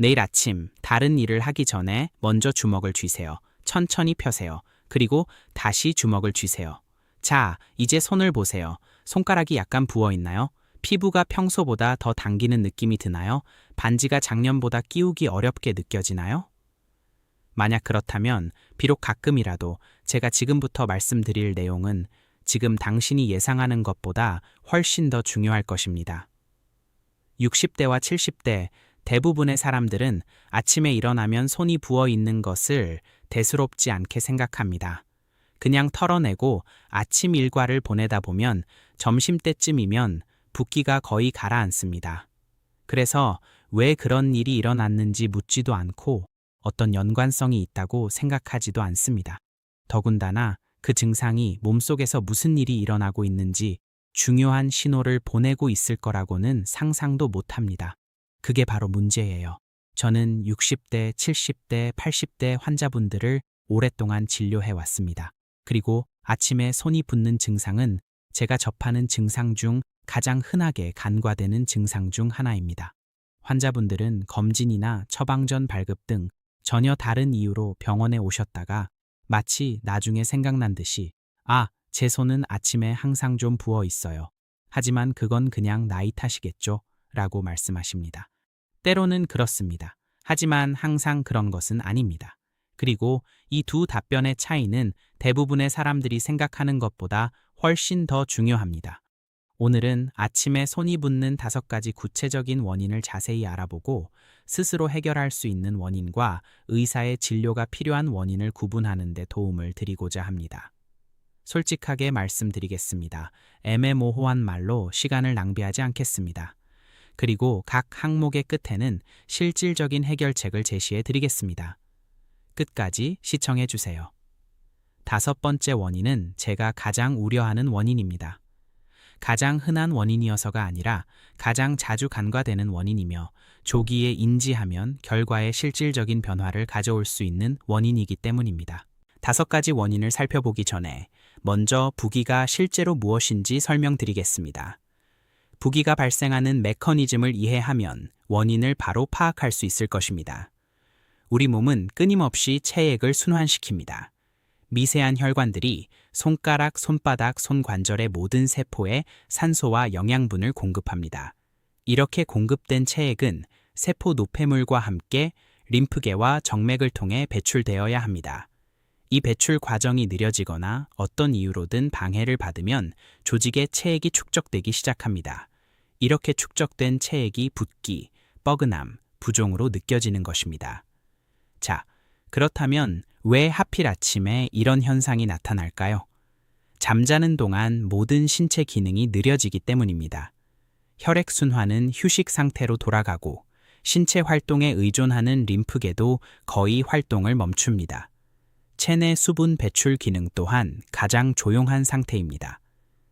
내일 아침 다른 일을 하기 전에 먼저 주먹을 쥐세요. 천천히 펴세요. 그리고 다시 주먹을 쥐세요. 자, 이제 손을 보세요. 손가락이 약간 부어 있나요? 피부가 평소보다 더 당기는 느낌이 드나요? 반지가 작년보다 끼우기 어렵게 느껴지나요? 만약 그렇다면 비록 가끔이라도 제가 지금부터 말씀드릴 내용은 지금 당신이 예상하는 것보다 훨씬 더 중요할 것입니다. 60대와 70대 대부분의 사람들은 아침에 일어나면 손이 부어 있는 것을 대수롭지 않게 생각합니다. 그냥 털어내고 아침 일과를 보내다 보면 점심때쯤이면 붓기가 거의 가라앉습니다. 그래서 왜 그런 일이 일어났는지 묻지도 않고 어떤 연관성이 있다고 생각하지도 않습니다. 더군다나 그 증상이 몸속에서 무슨 일이 일어나고 있는지 중요한 신호를 보내고 있을 거라고는 상상도 못합니다. 그게 바로 문제예요. 저는 60대, 70대, 80대 환자분들을 오랫동안 진료해 왔습니다. 그리고 아침에 손이 붓는 증상은 제가 접하는 증상 중 가장 흔하게 간과되는 증상 중 하나입니다. 환자분들은 검진이나 처방전 발급 등 전혀 다른 이유로 병원에 오셨다가 마치 나중에 생각난 듯이 제 손은 아침에 항상 좀 부어 있어요. 하지만 그건 그냥 나이 탓이겠죠? 라고 말씀하십니다. 때로는 그렇습니다. 하지만 항상 그런 것은 아닙니다. 그리고 이 두 답변의 차이는 대부분의 사람들이 생각하는 것보다 훨씬 더 중요합니다. 오늘은 아침에 손이 붓는 5가지 구체적인 원인을 자세히 알아보고 스스로 해결할 수 있는 원인과 의사의 진료가 필요한 원인을 구분하는 데 도움을 드리고자 합니다. 솔직하게 말씀드리겠습니다. 애매모호한 말로 시간을 낭비하지 않겠습니다. 그리고 각 항목의 끝에는 실질적인 해결책을 제시해 드리겠습니다. 끝까지 시청해 주세요. 5번째 원인은 제가 가장 우려하는 원인입니다. 가장 흔한 원인이어서가 아니라 가장 자주 간과되는 원인이며 조기에 인지하면 결과에 실질적인 변화를 가져올 수 있는 원인이기 때문입니다. 5가지 원인을 살펴보기 전에 먼저 부기가 실제로 무엇인지 설명드리겠습니다. 부기가 발생하는 메커니즘을 이해하면 원인을 바로 파악할 수 있을 것입니다. 우리 몸은 끊임없이 체액을 순환시킵니다. 미세한 혈관들이 손가락, 손바닥, 손관절의 모든 세포에 산소와 영양분을 공급합니다. 이렇게 공급된 체액은 세포 노폐물과 함께 림프계와 정맥을 통해 배출되어야 합니다. 이 배출 과정이 느려지거나 어떤 이유로든 방해를 받으면 조직에 체액이 축적되기 시작합니다. 이렇게 축적된 체액이 붓기, 뻐근함, 부종으로 느껴지는 것입니다. 자, 그렇다면 왜 하필 아침에 이런 현상이 나타날까요? 잠자는 동안 모든 신체 기능이 느려지기 때문입니다. 혈액순환은 휴식 상태로 돌아가고 신체 활동에 의존하는 림프계도 거의 활동을 멈춥니다. 체내 수분 배출 기능 또한 가장 조용한 상태입니다.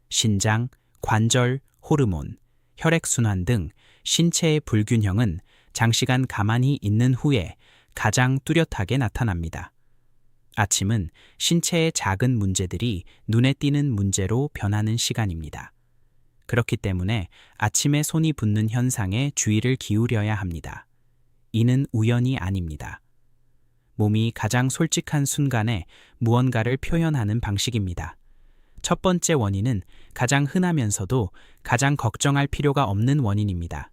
신장, 관절, 호르몬, 혈액순환 등 신체의 불균형은 장시간 가만히 있는 후에 가장 뚜렷하게 나타납니다. 아침은 신체의 작은 문제들이 눈에 띄는 문제로 변하는 시간입니다. 그렇기 때문에 아침에 손이 붓는 현상에 주의를 기울여야 합니다. 이는 우연이 아닙니다. 몸이 가장 솔직한 순간에 무언가를 표현하는 방식입니다. 첫 번째 원인은 가장 흔하면서도 가장 걱정할 필요가 없는 원인입니다.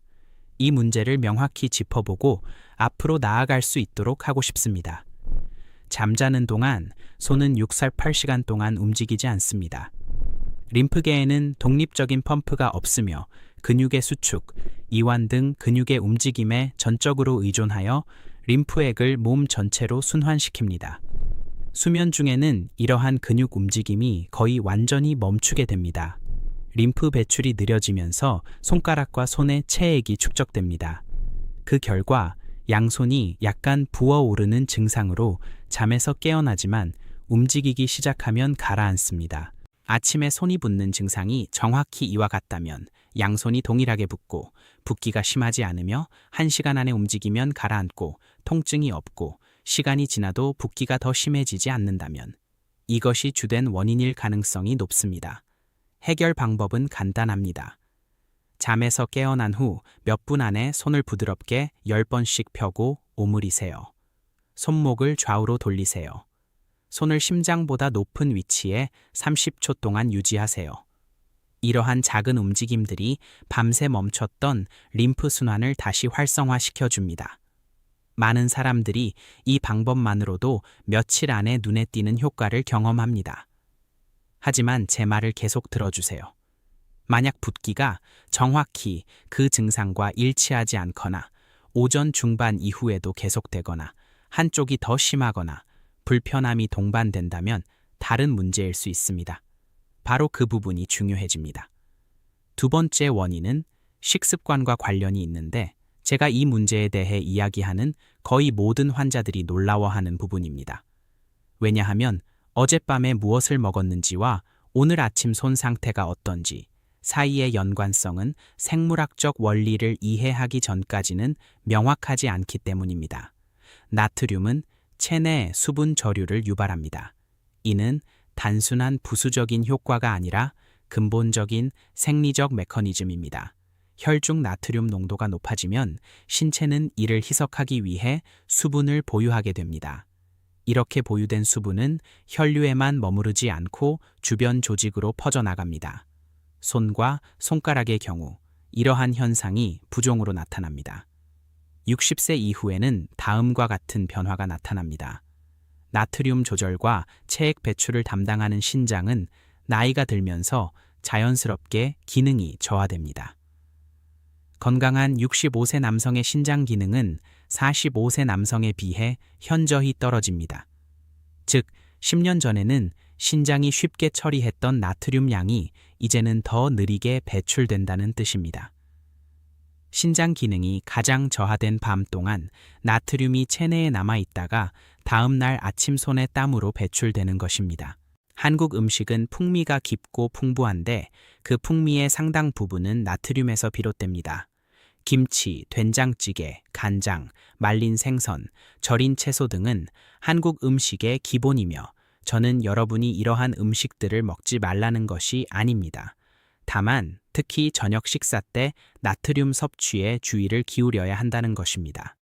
이 문제를 명확히 짚어보고 앞으로 나아갈 수 있도록 하고 싶습니다. 잠자는 동안 손은 68시간 동안 움직이지 않습니다. 림프계에는 독립적인 펌프가 없으며 근육의 수축, 이완 등 근육의 움직임에 전적으로 의존하여 림프액을 몸 전체로 순환시킵니다. 수면 중에는 이러한 근육 움직임이 거의 완전히 멈추게 됩니다. 림프 배출이 느려지면서 손가락과 손에 체액이 축적됩니다. 그 결과 양손이 약간 부어오르는 증상으로 잠에서 깨어나지만 움직이기 시작하면 가라앉습니다. 아침에 손이 붓는 증상이 정확히 이와 같다면 양손이 동일하게 붓고 붓기가 심하지 않으며 1시간 안에 움직이면 가라앉고 통증이 없고 시간이 지나도 붓기가 더 심해지지 않는다면 이것이 주된 원인일 가능성이 높습니다. 해결 방법은 간단합니다. 잠에서 깨어난 후 몇 분 안에 손을 부드럽게 10번씩 펴고 오므리세요. 손목을 좌우로 돌리세요. 손을 심장보다 높은 위치에 30초 동안 유지하세요. 이러한 작은 움직임들이 밤새 멈췄던 림프 순환을 다시 활성화시켜 줍니다. 많은 사람들이 이 방법만으로도 며칠 안에 눈에 띄는 효과를 경험합니다. 하지만 제 말을 계속 들어주세요. 만약 붓기가 정확히 그 증상과 일치하지 않거나 오전 중반 이후에도 계속되거나 한쪽이 더 심하거나 불편함이 동반된다면 다른 문제일 수 있습니다. 바로 그 부분이 중요해집니다. 두 번째 원인은 식습관과 관련이 있는데 제가 이 문제에 대해 이야기하는 거의 모든 환자들이 놀라워하는 부분입니다. 왜냐하면 어젯밤에 무엇을 먹었는지와 오늘 아침 손 상태가 어떤지 사이의 연관성은 생물학적 원리를 이해하기 전까지는 명확하지 않기 때문입니다. 나트륨은 체내 수분 저류를 유발합니다. 이는 단순한 부수적인 효과가 아니라 근본적인 생리적 메커니즘입니다. 혈중 나트륨 농도가 높아지면 신체는 이를 희석하기 위해 수분을 보유하게 됩니다. 이렇게 보유된 수분은 혈류에만 머무르지 않고 주변 조직으로 퍼져나갑니다. 손과 손가락의 경우 이러한 현상이 부종으로 나타납니다. 60세 이후에는 다음과 같은 변화가 나타납니다. 나트륨 조절과 체액 배출을 담당하는 신장은 나이가 들면서 자연스럽게 기능이 저하됩니다. 건강한 65세 남성의 신장 기능은 45세 남성에 비해 현저히 떨어집니다. 즉, 10년 전에는 신장이 쉽게 처리했던 나트륨 양이 이제는 더 느리게 배출된다는 뜻입니다. 신장 기능이 가장 저하된 밤 동안 나트륨이 체내에 남아있다가 다음 날 아침 손의 땀으로 배출되는 것입니다. 한국 음식은 풍미가 깊고 풍부한데 그 풍미의 상당 부분은 나트륨에서 비롯됩니다. 김치, 된장찌개, 간장, 말린 생선, 절인 채소 등은 한국 음식의 기본이며 저는 여러분이 이러한 음식들을 먹지 말라는 것이 아닙니다. 다만 특히 저녁 식사 때 나트륨 섭취에 주의를 기울여야 한다는 것입니다.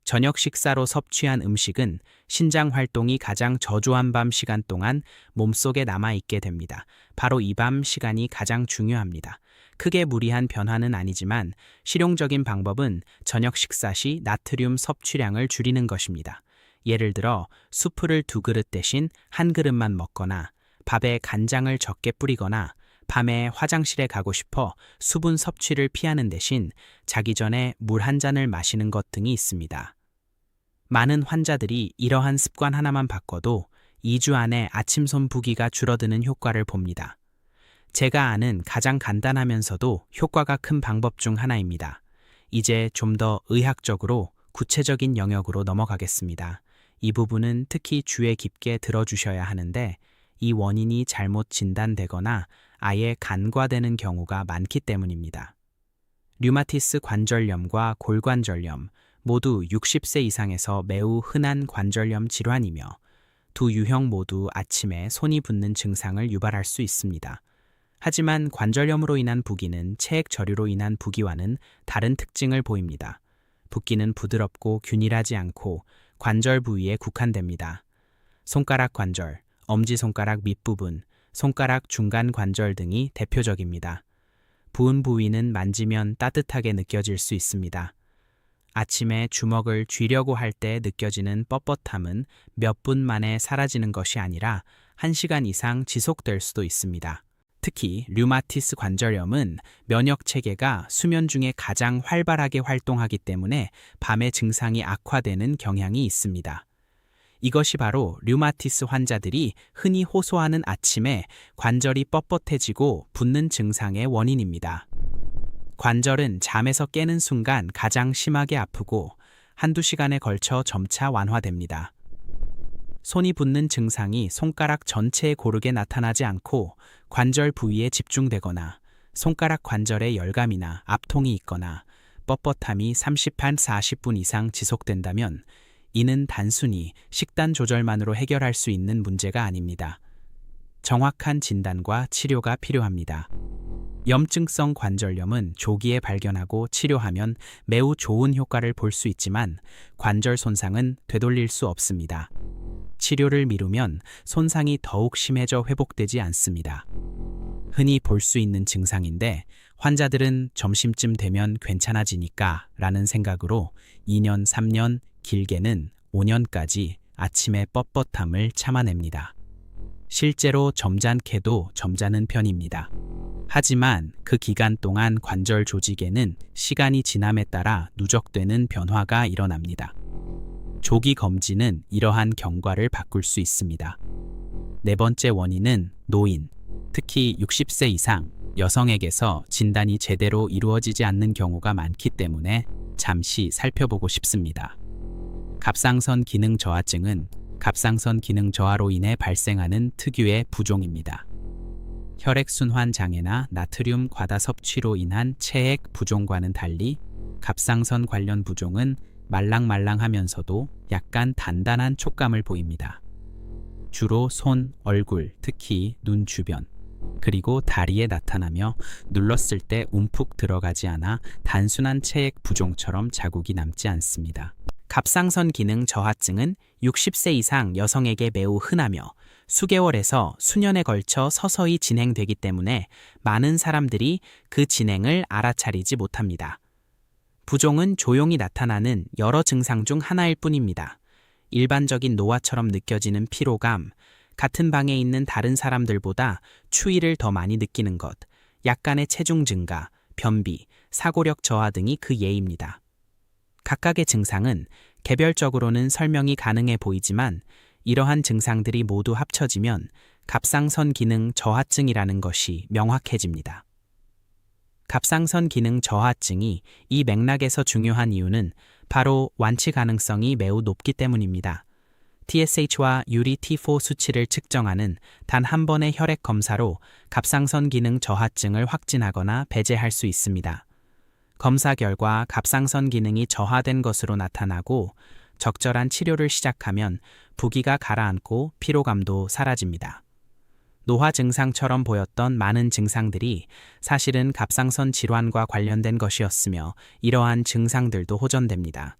저녁 식사로 섭취한 음식은 신장 활동이 가장 저조한 밤 시간 동안 몸속에 남아있게 됩니다. 바로 이 밤 시간이 가장 중요합니다. 크게 무리한 변화는 아니지만 실용적인 방법은 저녁 식사 시 나트륨 섭취량을 줄이는 것입니다. 예를 들어 수프를 2그릇 대신 1그릇만 먹거나 밥에 간장을 적게 뿌리거나 밤에 화장실에 가고 싶어 수분 섭취를 피하는 대신 자기 전에 물 한 잔을 마시는 것 등이 있습니다. 많은 환자들이 이러한 습관 하나만 바꿔도 2주 안에 아침손 부기가 줄어드는 효과를 봅니다. 제가 아는 가장 간단하면서도 효과가 큰 방법 중 하나입니다. 이제 좀 더 의학적으로 구체적인 영역으로 넘어가겠습니다. 이 부분은 특히 주의 깊게 들어주셔야 하는데 이 원인이 잘못 진단되거나 아예 간과되는 경우가 많기 때문입니다. 류마티스 관절염과 골관절염 모두 60세 이상에서 매우 흔한 관절염 질환이며 두 유형 모두 아침에 손이 붓는 증상을 유발할 수 있습니다. 하지만 관절염으로 인한 부기는 체액 저류로 인한 부기와는 다른 특징을 보입니다. 붓기는 부드럽고 균일하지 않고 관절 부위에 국한됩니다. 손가락 관절, 엄지손가락 밑부분, 손가락 중간 관절 등이 대표적입니다. 부은 부위는 만지면 따뜻하게 느껴질 수 있습니다. 아침에 주먹을 쥐려고 할 때 느껴지는 뻣뻣함은 몇 분 만에 사라지는 것이 아니라 1시간 이상 지속될 수도 있습니다. 특히 류마티스 관절염은 면역 체계가 수면 중에 가장 활발하게 활동하기 때문에 밤에 증상이 악화되는 경향이 있습니다. 이것이 바로 류마티스 환자들이 흔히 호소하는 아침에 관절이 뻣뻣해지고 붓는 증상의 원인입니다. 관절은 잠에서 깨는 순간 가장 심하게 아프고 한두 시간에 걸쳐 점차 완화됩니다. 손이 붓는 증상이 손가락 전체에 고르게 나타나지 않고 관절 부위에 집중되거나 손가락 관절에 열감이나 압통이 있거나 뻣뻣함이 30-40분 이상 지속된다면 이는 단순히 식단 조절만으로 해결할 수 있는 문제가 아닙니다. 정확한 진단과 치료가 필요합니다. 염증성 관절염은 조기에 발견하고 치료하면 매우 좋은 효과를 볼 수 있지만 관절 손상은 되돌릴 수 없습니다. 치료를 미루면 손상이 더욱 심해져 회복되지 않습니다. 흔히 볼 수 있는 증상인데 환자들은 점심쯤 되면 괜찮아지니까 라는 생각으로 2년, 3년, 길게는 5년까지 아침의 뻣뻣함을 참아냅니다. 실제로 점잖게도 점잖은 편입니다. 하지만 그 기간 동안 관절 조직에는 시간이 지남에 따라 누적되는 변화가 일어납니다. 조기 검진은 이러한 경과를 바꿀 수 있습니다. 네 번째 원인은 노인, 특히 60세 이상 여성에게서 진단이 제대로 이루어지지 않는 경우가 많기 때문에 잠시 살펴보고 싶습니다. 갑상선 기능 저하증은 갑상선 기능 저하로 인해 발생하는 특유의 부종입니다. 혈액순환 장애나 나트륨 과다 섭취로 인한 체액 부종과는 달리 갑상선 관련 부종은 말랑말랑하면서도 약간 단단한 촉감을 보입니다. 주로 손, 얼굴, 특히 눈 주변, 그리고 다리에 나타나며 눌렀을 때 움푹 들어가지 않아 단순한 체액 부종처럼 자국이 남지 않습니다. 갑상선 기능 저하증은 60세 이상 여성에게 매우 흔하며 수개월에서 수년에 걸쳐 서서히 진행되기 때문에 많은 사람들이 그 진행을 알아차리지 못합니다. 부종은 조용히 나타나는 여러 증상 중 하나일 뿐입니다. 일반적인 노화처럼 느껴지는 피로감, 같은 방에 있는 다른 사람들보다 추위를 더 많이 느끼는 것, 약간의 체중 증가, 변비, 사고력 저하 등이 그 예입니다. 각각의 증상은 개별적으로는 설명이 가능해 보이지만 이러한 증상들이 모두 합쳐지면 갑상선 기능 저하증이라는 것이 명확해집니다. 갑상선 기능 저하증이 이 맥락에서 중요한 이유는 바로 완치 가능성이 매우 높기 때문입니다. TSH와 유리 T4 수치를 측정하는 단 한 번의 혈액 검사로 갑상선 기능 저하증을 확진하거나 배제할 수 있습니다. 검사 결과 갑상선 기능이 저하된 것으로 나타나고 적절한 치료를 시작하면 부기가 가라앉고 피로감도 사라집니다. 노화 증상처럼 보였던 많은 증상들이 사실은 갑상선 질환과 관련된 것이었으며 이러한 증상들도 호전됩니다.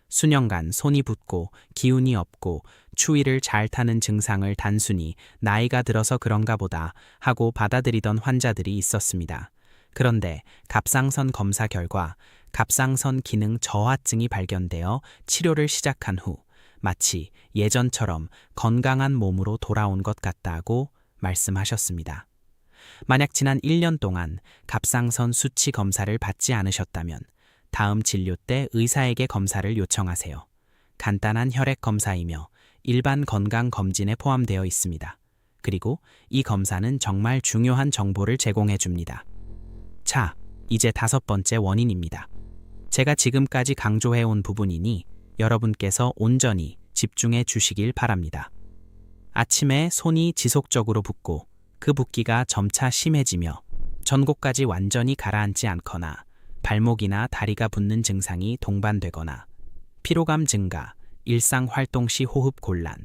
수년간 손이 붓고 기운이 없고 추위를 잘 타는 증상을 단순히 나이가 들어서 그런가 보다 하고 받아들이던 환자들이 있었습니다. 그런데 갑상선 검사 결과 갑상선 기능 저하증이 발견되어 치료를 시작한 후 마치 예전처럼 건강한 몸으로 돌아온 것 같다고 말씀하셨습니다. 만약 지난 1년 동안 갑상선 수치 검사를 받지 않으셨다면 다음 진료 때 의사에게 검사를 요청하세요. 간단한 혈액 검사이며 일반 건강 검진에 포함되어 있습니다. 그리고 이 검사는 정말 중요한 정보를 제공해 줍니다. 자, 이제 5번째 원인입니다. 제가 지금까지 강조해온 부분이니 여러분께서 온전히 집중해 주시길 바랍니다. 아침에 손이 지속적으로 붓고 그 붓기가 점차 심해지며 전곡까지 완전히 가라앉지 않거나 발목이나 다리가 붓는 증상이 동반되거나 피로감 증가, 일상 활동 시 호흡 곤란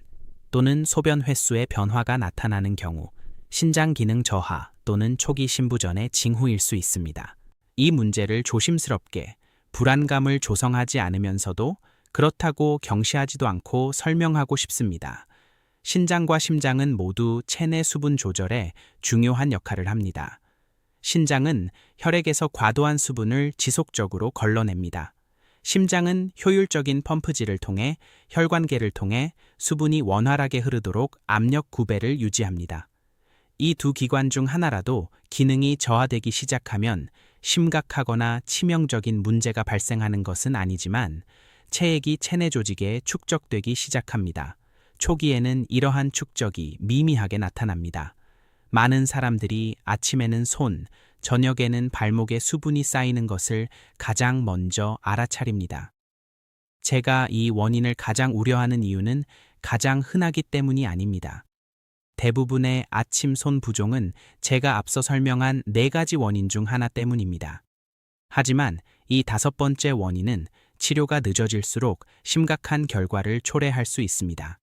또는 소변 횟수의 변화가 나타나는 경우 신장 기능 저하 또는 초기 신부전의 징후일 수 있습니다. 이 문제를 조심스럽게 불안감을 조성하지 않으면서도 그렇다고 경시하지도 않고 설명하고 싶습니다. 신장과 심장은 모두 체내 수분 조절에 중요한 역할을 합니다. 신장은 혈액에서 과도한 수분을 지속적으로 걸러냅니다. 심장은 효율적인 펌프질을 통해 혈관계를 통해 수분이 원활하게 흐르도록 압력 구배를 유지합니다. 이 두 기관 중 하나라도 기능이 저하되기 시작하면 심각하거나 치명적인 문제가 발생하는 것은 아니지만 체액이 체내 조직에 축적되기 시작합니다. 초기에는 이러한 축적이 미미하게 나타납니다. 많은 사람들이 아침에는 손, 저녁에는 발목에 수분이 쌓이는 것을 가장 먼저 알아차립니다. 제가 이 원인을 가장 우려하는 이유는 가장 흔하기 때문이 아닙니다. 대부분의 아침 손 부종은 제가 앞서 설명한 4가지 원인 중 하나 때문입니다. 하지만 이 5번째 원인은 치료가 늦어질수록 심각한 결과를 초래할 수 있습니다.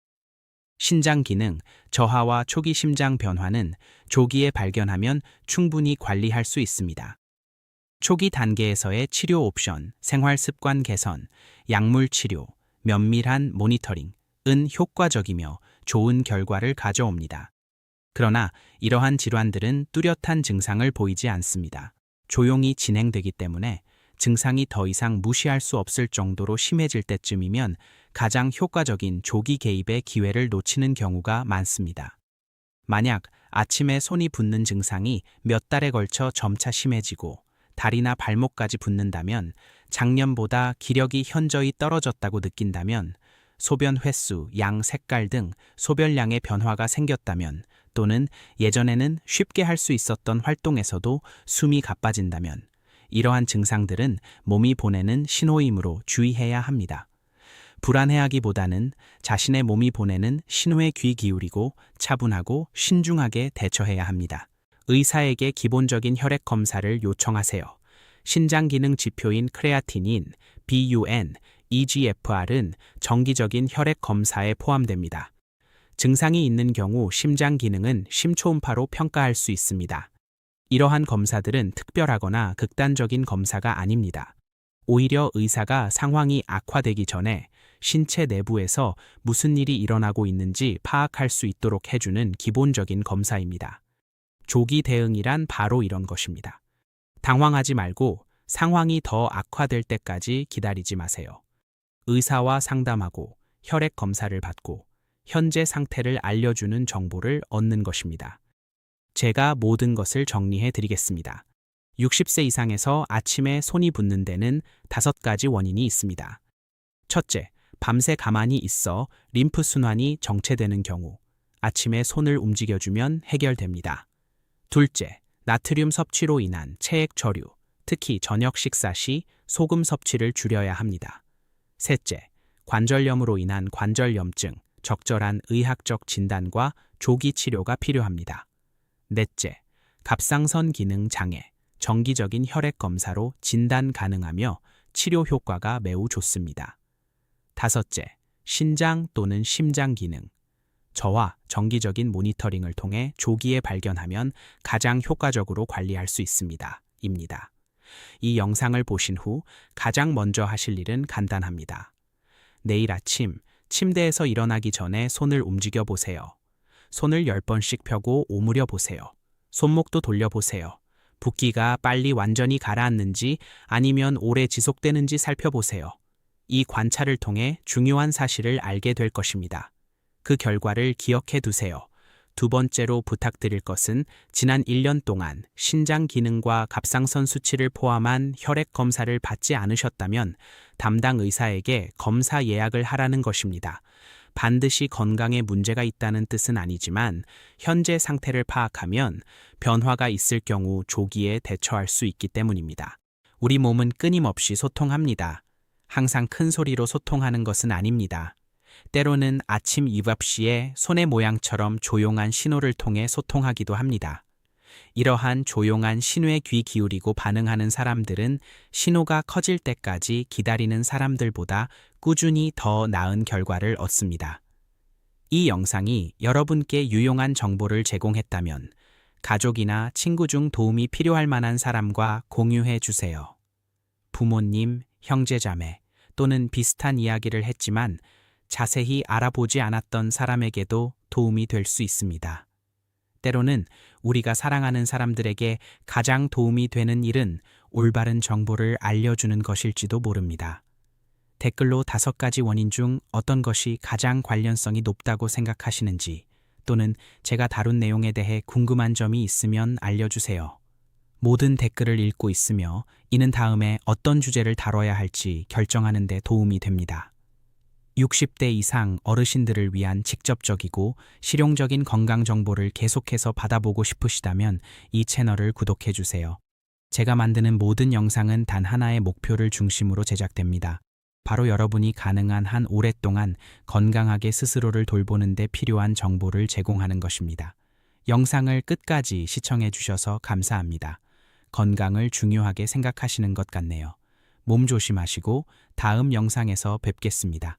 신장 기능, 저하와 초기 심장 변화는 조기에 발견하면 충분히 관리할 수 있습니다. 초기 단계에서의 치료 옵션, 생활 습관 개선, 약물 치료, 면밀한 모니터링은 효과적이며 좋은 결과를 가져옵니다. 그러나 이러한 질환들은 뚜렷한 증상을 보이지 않습니다. 조용히 진행되기 때문에 증상이 더 이상 무시할 수 없을 정도로 심해질 때쯤이면 가장 효과적인 조기 개입의 기회를 놓치는 경우가 많습니다. 만약 아침에 손이 붓는 증상이 몇 달에 걸쳐 점차 심해지고 다리나 발목까지 붓는다면, 작년보다 기력이 현저히 떨어졌다고 느낀다면, 소변 횟수, 양, 색깔 등 소변량의 변화가 생겼다면, 또는 예전에는 쉽게 할 수 있었던 활동에서도 숨이 가빠진다면, 이러한 증상들은 몸이 보내는 신호이므로 주의해야 합니다. 불안해하기보다는 자신의 몸이 보내는 신호에 귀 기울이고 차분하고 신중하게 대처해야 합니다. 의사에게 기본적인 혈액 검사를 요청하세요. 신장 기능 지표인 크레아티닌, BUN, EGFR은 정기적인 혈액 검사에 포함됩니다. 증상이 있는 경우 심장 기능은 심초음파로 평가할 수 있습니다. 이러한 검사들은 특별하거나 극단적인 검사가 아닙니다. 오히려 의사가 상황이 악화되기 전에 신체 내부에서 무슨 일이 일어나고 있는지 파악할 수 있도록 해주는 기본적인 검사입니다. 조기 대응이란 바로 이런 것입니다. 당황하지 말고 상황이 더 악화될 때까지 기다리지 마세요. 의사와 상담하고 혈액 검사를 받고 현재 상태를 알려주는 정보를 얻는 것입니다. 제가 모든 것을 정리해 드리겠습니다. 60세 이상에서 아침에 손이 붓는 데는 5가지 원인이 있습니다. 첫째, 밤새 가만히 있어 림프 순환이 정체되는 경우 아침에 손을 움직여주면 해결됩니다. 둘째, 나트륨 섭취로 인한 체액 저류, 특히 저녁 식사 시 소금 섭취를 줄여야 합니다. 셋째, 관절염으로 인한 관절염증, 적절한 의학적 진단과 조기 치료가 필요합니다. 넷째, 갑상선 기능 장애, 정기적인 혈액 검사로 진단 가능하며 치료 효과가 매우 좋습니다. 다섯째, 신장 또는 심장 기능, 저하 정기적인 모니터링을 통해 조기에 발견하면 가장 효과적으로 관리할 수 있습니다. 입니다. 이 영상을 보신 후 가장 먼저 하실 일은 간단합니다. 내일 아침 침대에서 일어나기 전에 손을 움직여 보세요. 손을 10번씩 펴고 오므려 보세요. 손목도 돌려보세요. 붓기가 빨리 완전히 가라앉는지 아니면 오래 지속되는지 살펴보세요. 이 관찰을 통해 중요한 사실을 알게 될 것입니다. 그 결과를 기억해 두세요. 두 번째로 부탁드릴 것은 지난 1년 동안 신장 기능과 갑상선 수치를 포함한 혈액 검사를 받지 않으셨다면 담당 의사에게 검사 예약을 하라는 것입니다. 반드시 건강에 문제가 있다는 뜻은 아니지만 현재 상태를 파악하면 변화가 있을 경우 조기에 대처할 수 있기 때문입니다. 우리 몸은 끊임없이 소통합니다. 항상 큰 소리로 소통하는 것은 아닙니다. 때로는 아침 입업 시에 손의 모양처럼 조용한 신호를 통해 소통하기도 합니다. 이러한 조용한 신호에 귀 기울이고 반응하는 사람들은 신호가 커질 때까지 기다리는 사람들보다 꾸준히 더 나은 결과를 얻습니다. 이 영상이 여러분께 유용한 정보를 제공했다면 가족이나 친구 중 도움이 필요할 만한 사람과 공유해 주세요. 부모님, 형제자매 또는 비슷한 이야기를 했지만 자세히 알아보지 않았던 사람에게도 도움이 될 수 있습니다. 때로는 우리가 사랑하는 사람들에게 가장 도움이 되는 일은 올바른 정보를 알려주는 것일지도 모릅니다. 댓글로 5가지 원인 중 어떤 것이 가장 관련성이 높다고 생각하시는지 또는 제가 다룬 내용에 대해 궁금한 점이 있으면 알려주세요. 모든 댓글을 읽고 있으며 이는 다음에 어떤 주제를 다뤄야 할지 결정하는 데 도움이 됩니다. 60대 이상 어르신들을 위한 직접적이고 실용적인 건강 정보를 계속해서 받아보고 싶으시다면 이 채널을 구독해주세요. 제가 만드는 모든 영상은 단 하나의 목표를 중심으로 제작됩니다. 바로 여러분이 가능한 한 오랫동안 건강하게 스스로를 돌보는 데 필요한 정보를 제공하는 것입니다. 영상을 끝까지 시청해 주셔서 감사합니다. 건강을 중요하게 생각하시는 것 같네요. 몸 조심하시고 다음 영상에서 뵙겠습니다.